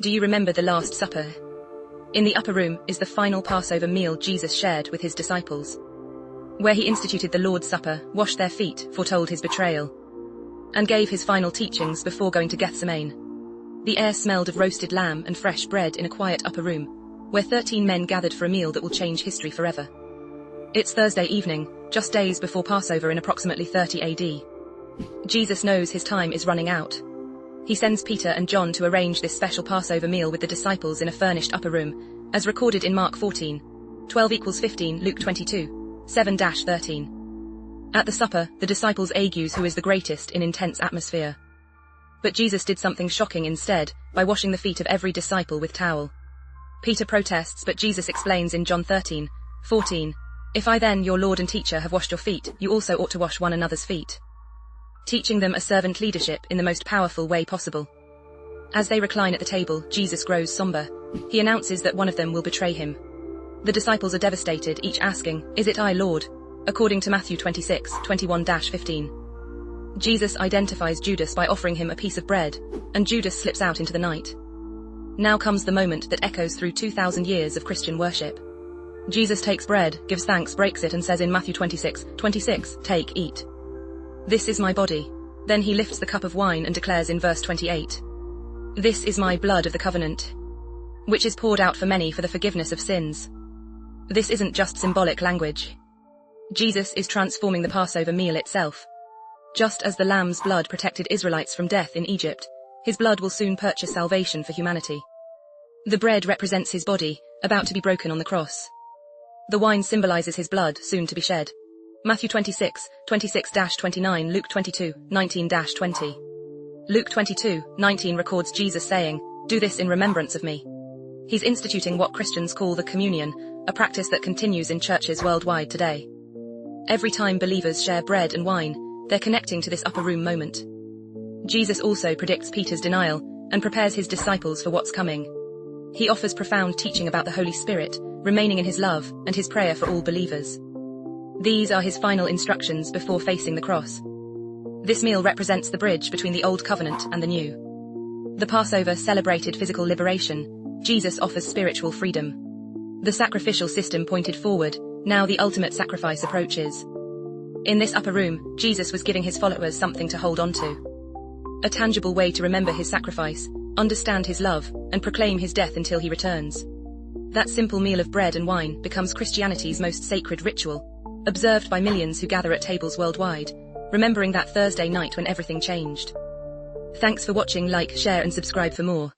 Do you remember the Last Supper? In the upper room is the final Passover meal Jesus shared with his disciples, where he instituted the Lord's Supper, washed their feet, foretold his betrayal, and gave his final teachings before going to Gethsemane. The air smelled of roasted lamb and fresh bread in a quiet upper room, where 13 men gathered for a meal that will change history forever. It's Thursday evening, just days before Passover in approximately 30 AD. Jesus knows his time is running out. He sends Peter and John to arrange this special Passover meal with the disciples in a furnished upper room, as recorded in Mark 14, 12=15, Luke 22, 7-13. At the supper, the disciples argues who is the greatest in intense atmosphere. But Jesus did something shocking instead, by washing the feet of every disciple with towel. Peter protests, but Jesus explains in John 13:14, "If I then, your Lord and teacher, have washed your feet, you also ought to wash one another's feet," teaching them a servant leadership in the most powerful way possible. As they recline at the table, Jesus grows somber. He announces that one of them will betray him. The disciples are devastated, each asking, "Is it I, Lord?" according to Matthew 26:21-15. Jesus identifies Judas by offering him a piece of bread, and Judas slips out into the night. Now comes the moment that echoes through 2,000 years of Christian worship. Jesus takes bread, gives thanks, breaks it, and says in Matthew 26:26, "Take, eat. This is my body." Then he lifts the cup of wine and declares in verse 28, "This is my blood of the covenant, which is poured out for many for the forgiveness of sins." This isn't just symbolic language. Jesus is transforming the Passover meal itself. Just as the lamb's blood protected Israelites from death in Egypt, his blood will soon purchase salvation for humanity. The bread represents his body, about to be broken on the cross. The wine symbolizes his blood, soon to be shed. Matthew 26:26-29, Luke 22:19-20. Luke 22:19 records Jesus saying, "Do this in remembrance of me." He's instituting what Christians call the communion, a practice that continues in churches worldwide today. Every time believers share bread and wine, they're connecting to this upper room moment. Jesus also predicts Peter's denial, and prepares his disciples for what's coming. He offers profound teaching about the Holy Spirit, remaining in his love, and his prayer for all believers. These are his final instructions before facing the cross. This meal represents the bridge between the Old Covenant and the New. The Passover celebrated physical liberation. Jesus offers spiritual freedom. The sacrificial system pointed forward. Now the ultimate sacrifice approaches. In this upper room, Jesus was giving his followers something to hold on to. A tangible way to remember his sacrifice, understand his love, and proclaim his death until he returns. That simple meal of bread and wine becomes Christianity's most sacred ritual, observed by millions who gather at tables worldwide, remembering that Thursday night when everything changed. Thanks for watching. Like, share and subscribe for more.